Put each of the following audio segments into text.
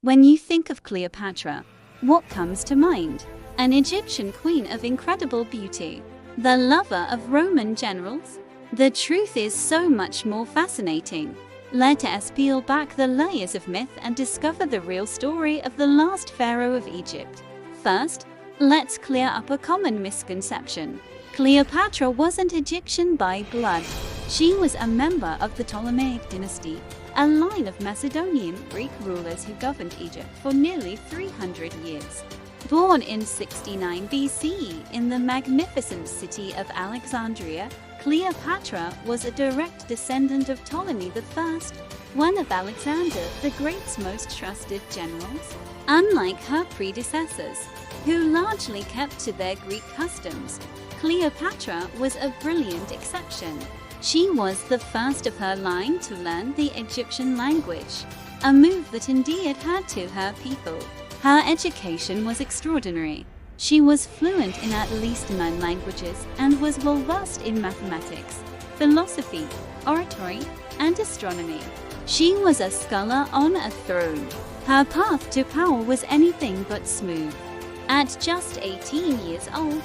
When you think of Cleopatra, what comes to mind? An Egyptian queen of incredible beauty, the lover of Roman generals? The truth is so much more fascinating. Let us peel back the layers of myth and discover the real story of the last pharaoh of Egypt. First, let's clear up a common misconception. Cleopatra wasn't Egyptian by blood. She was a member of the Ptolemaic dynasty, a line of Macedonian Greek rulers who governed Egypt for nearly 300 years. Born in 69 BCE in the magnificent city of Alexandria, Cleopatra was a direct descendant of Ptolemy I, one of Alexander the Great's most trusted generals. Unlike her predecessors, who largely kept to their Greek customs, Cleopatra was a brilliant exception. She was the first of her line to learn the Egyptian language, a move that endeared her to her people. Her education was extraordinary. She was fluent in at least 9 languages and was well versed in mathematics, philosophy, oratory, and astronomy. She was a scholar on a throne. Her path to power was anything but smooth. At just 18 years old,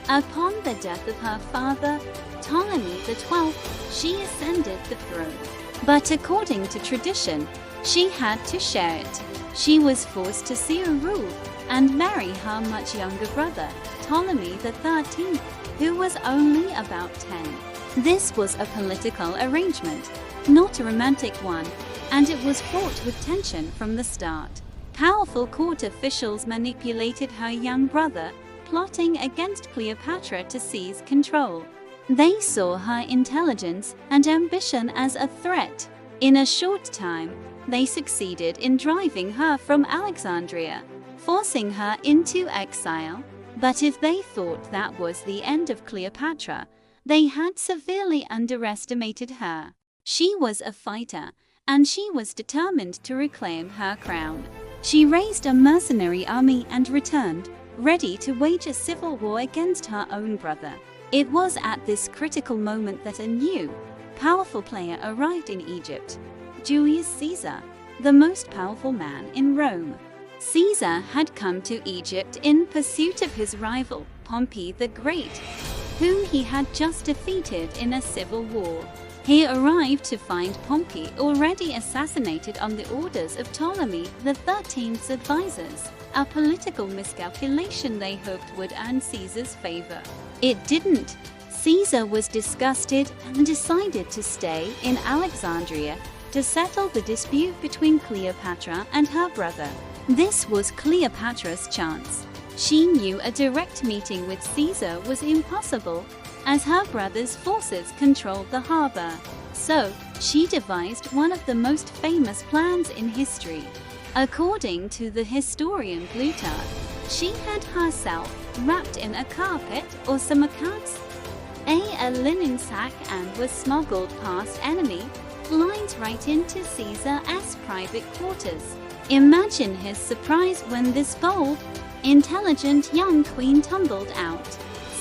upon the death of her father, Ptolemy XII, she ascended the throne. But according to tradition, she had to share it. She was forced to see rule and marry her much younger brother, Ptolemy XIII, who was only about 10. This was a political arrangement, not a romantic one, and it was fraught with tension from the start. Powerful court officials manipulated her young brother, plotting against Cleopatra to seize control. They saw her intelligence and ambition as a threat. In a short time, they succeeded in driving her from Alexandria, forcing her into exile. But if they thought that was the end of Cleopatra, they had severely underestimated her. She was a fighter, and she was determined to reclaim her crown. She raised a mercenary army and returned, ready to wage a civil war against her own brother. It was at this critical moment that a new, powerful player arrived in Egypt: Julius Caesar, the most powerful man in Rome. Caesar had come to Egypt in pursuit of his rival, Pompey the Great, whom he had just defeated in a civil war. He arrived to find Pompey already assassinated on the orders of Ptolemy XIII's advisors, a political miscalculation they hoped would earn Caesar's favor. It didn't. Caesar was disgusted and decided to stay in Alexandria to settle the dispute between Cleopatra and her brother. This was Cleopatra's chance. She knew a direct meeting with Caesar was impossible, as her brother's forces controlled the harbor. So, she devised one of the most famous plans in history. According to the historian Plutarch, she had herself wrapped in a carpet or samarcats, a linen sack, and was smuggled past enemy lines right into Caesar's private quarters. Imagine his surprise when this bold, intelligent young queen tumbled out.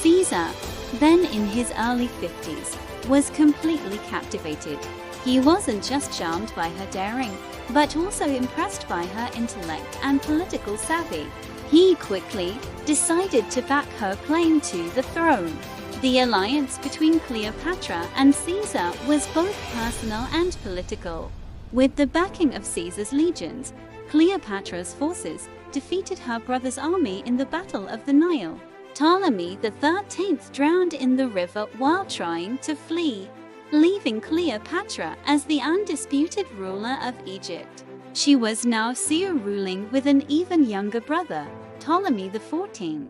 Caesar, then in his early 50s, was completely captivated. He wasn't just charmed by her daring, but also impressed by her intellect and political savvy. He quickly decided to back her claim to the throne. The alliance between Cleopatra and Caesar was both personal and political. With the backing of Caesar's legions, Cleopatra's forces defeated her brother's army in the Battle of the Nile. Ptolemy XIII drowned in the river while trying to flee, leaving Cleopatra as the undisputed ruler of Egypt. She was now ruling with an even younger brother, Ptolemy XIV.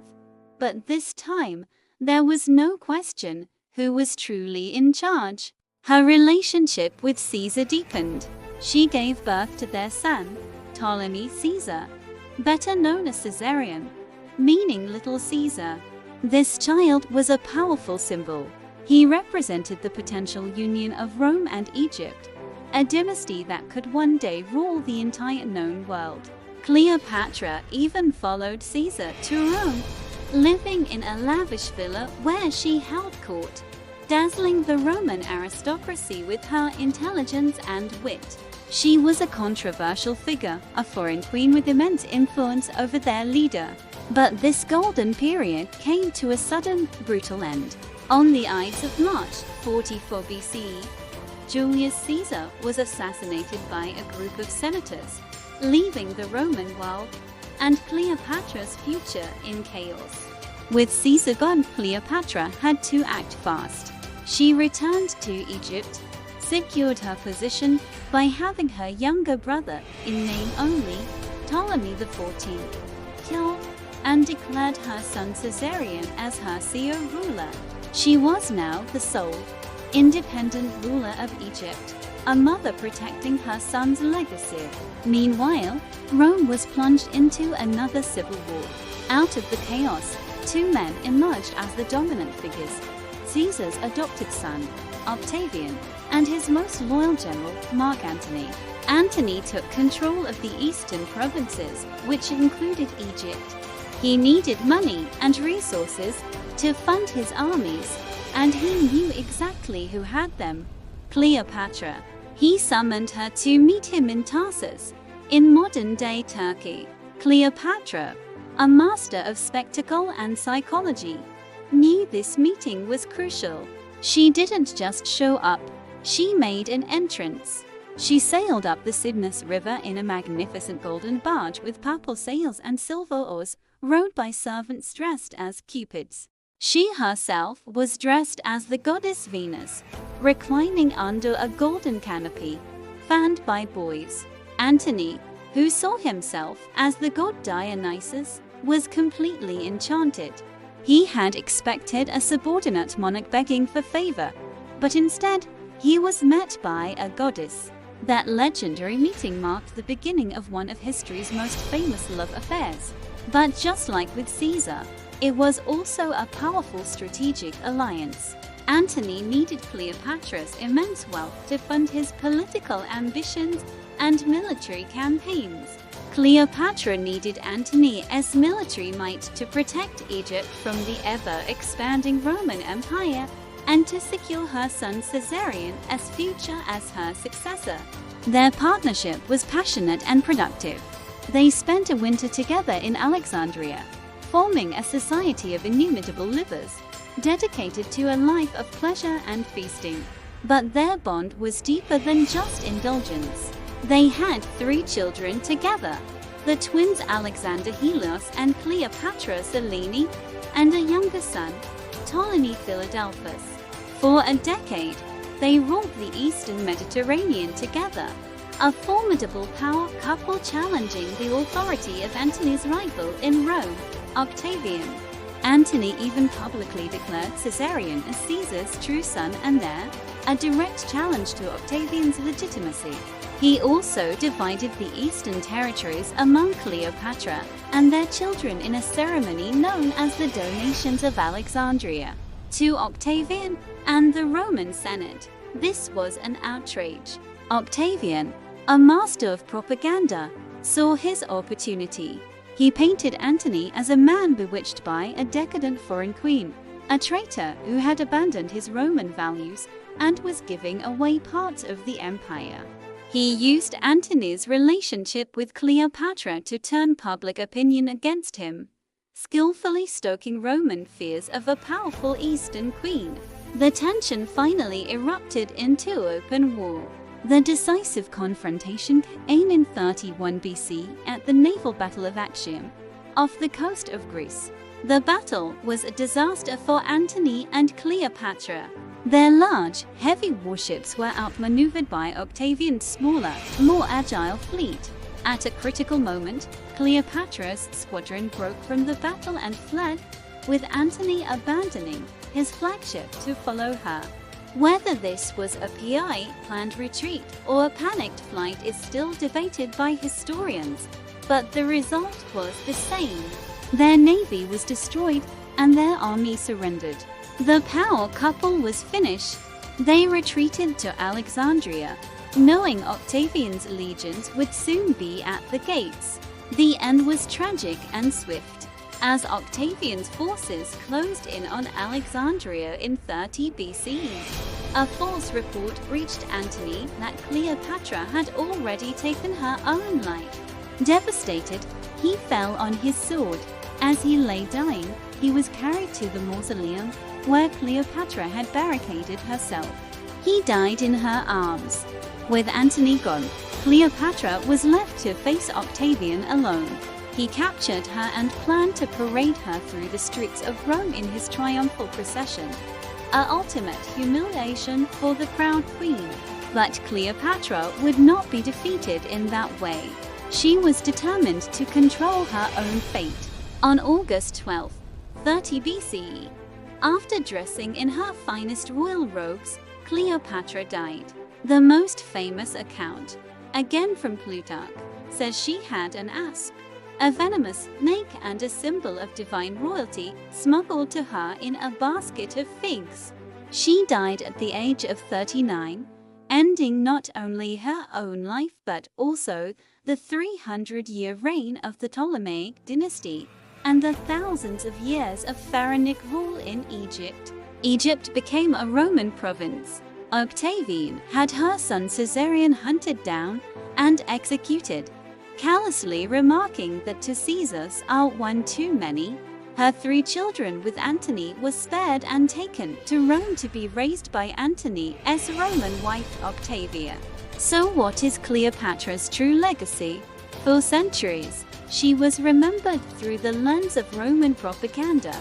But this time, there was no question who was truly in charge. Her relationship with Caesar deepened. She gave birth to their son, Ptolemy Caesar, better known as Caesarion, meaning Little Caesar. This child was a powerful symbol. He represented the potential union of Rome and Egypt, a dynasty that could one day rule the entire known world. Cleopatra even followed Caesar to Rome, living in a lavish villa where she held court, dazzling the Roman aristocracy with her intelligence and wit. She was a controversial figure, a foreign queen with immense influence over their leader. But this golden period came to a sudden, brutal end. On the Ides of March, 44 BCE, Julius Caesar was assassinated by a group of senators, leaving the Roman world and Cleopatra's future in chaos. With Caesar gone, Cleopatra had to act fast. She returned to Egypt, secured her position by having her younger brother, in name only, Ptolemy XIV, killed, and declared her son Caesarion as her seer ruler. She was now the sole, independent ruler of Egypt, a mother protecting her son's legacy. Meanwhile, Rome was plunged into another civil war. Out of the chaos, two men emerged as the dominant figures: Caesar's adopted son, Octavian, and his most loyal general, Mark Antony. Antony took control of the eastern provinces, which included Egypt. He needed money and resources to fund his armies, and he knew exactly who had them: Cleopatra. He summoned her to meet him in Tarsus, in modern-day Turkey. Cleopatra, a master of spectacle and psychology, knew this meeting was crucial. She didn't just show up, she made an entrance. She sailed up the Cydnus River in a magnificent golden barge with purple sails and silver oars, rowed by servants dressed as cupids. She herself was dressed as the goddess Venus, reclining under a golden canopy, fanned by boys. Antony, who saw himself as the god Dionysus, was completely enchanted. He had expected a subordinate monarch begging for favor, but instead, he was met by a goddess. That legendary meeting marked the beginning of one of history's most famous love affairs. But just like with Caesar, it was also a powerful strategic alliance. Antony needed Cleopatra's immense wealth to fund his political ambitions and military campaigns. Cleopatra needed Antony's military might to protect Egypt from the ever-expanding Roman Empire and to secure her son Caesarion's future as her successor. Their partnership was passionate and productive. They spent a winter together in Alexandria, forming a society of inimitable livers, dedicated to a life of pleasure and feasting. But their bond was deeper than just indulgence. They had 3 children together: the twins Alexander Helios and Cleopatra Selene, and a younger son, Ptolemy Philadelphus. For a decade, they ruled the eastern Mediterranean together, a formidable power couple challenging the authority of Antony's rival in Rome, Octavian. Antony even publicly declared Caesarion as Caesar's true son and heir, a direct challenge to Octavian's legitimacy. He also divided the eastern territories among Cleopatra and their children in a ceremony known as the Donations of Alexandria to Octavian and the Roman Senate. This was an outrage. Octavian, a master of propaganda, saw his opportunity. He painted Antony as a man bewitched by a decadent foreign queen, a traitor who had abandoned his Roman values and was giving away parts of the empire. He used Antony's relationship with Cleopatra to turn public opinion against him, skillfully stoking Roman fears of a powerful Eastern queen. The tension finally erupted into open war. The decisive confrontation came in 31 BC at the naval battle of Actium, off the coast of Greece. The battle was a disaster for Antony and Cleopatra. Their large, heavy warships were outmaneuvered by Octavian's smaller, more agile fleet. At a critical moment, Cleopatra's squadron broke from the battle and fled, with Antony abandoning his flagship to follow her. Whether this was a planned retreat or a panicked flight is still debated by historians, but the result was the same. Their navy was destroyed and their army surrendered. The power couple was finished. They retreated to Alexandria, knowing Octavian's legions would soon be at the gates. The end was tragic and swift, as Octavian's forces closed in on Alexandria in 30 BC. A false report reached Antony that Cleopatra had already taken her own life. Devastated, he fell on his sword. As he lay dying, he was carried to the mausoleum where Cleopatra had barricaded herself. He died in her arms. With Antony gone, Cleopatra was left to face Octavian alone. He captured her and planned to parade her through the streets of Rome in his triumphal procession. An ultimate humiliation for the crowned queen. But Cleopatra would not be defeated in that way. She was determined to control her own fate. On August 12, 30 BCE, after dressing in her finest royal robes, Cleopatra died. The most famous account, again from Plutarch, says she had an asp, a venomous snake and a symbol of divine royalty, smuggled to her in a basket of figs. She died at the age of 39, ending not only her own life but also the 300-year reign of the Ptolemaic dynasty and the thousands of years of pharaonic rule in Egypt. Egypt became a Roman province. Octavian had her son Caesarion hunted down and executed, callously remarking that to Caesars are one too many. Her 3 children with Antony were spared and taken to Rome to be raised by Antony's Roman wife Octavia. So what is Cleopatra's true legacy? For centuries, she was remembered through the lens of Roman propaganda,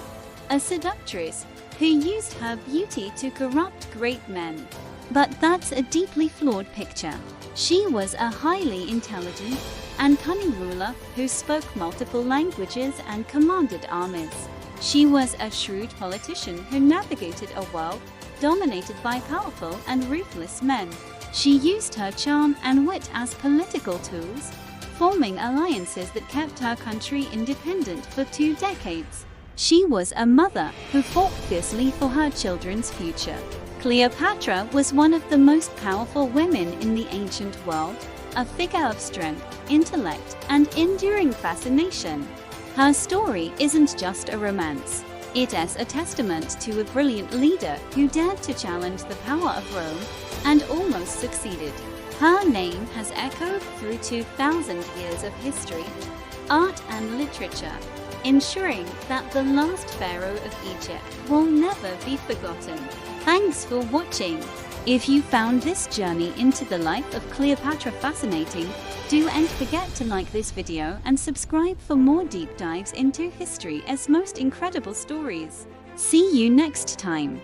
a seductress who used her beauty to corrupt great men. But that's a deeply flawed picture. She was a highly intelligent and cunning ruler who spoke multiple languages and commanded armies. She was a shrewd politician who navigated a world dominated by powerful and ruthless men. She used her charm and wit as political tools, forming alliances that kept her country independent for 2 decades. She was a mother who fought fiercely for her children's future. Cleopatra was one of the most powerful women in the ancient world, a figure of strength, intellect, and enduring fascination. Her story isn't just a romance. It is a testament to a brilliant leader who dared to challenge the power of Rome and almost succeeded. Her name has echoed through 2,000 years of history, art, and literature, ensuring that the last pharaoh of Egypt will never be forgotten. Thanks for watching. If you found this journey into the life of Cleopatra fascinating, don't forget to like this video and subscribe for more deep dives into history's most incredible stories. See you next time.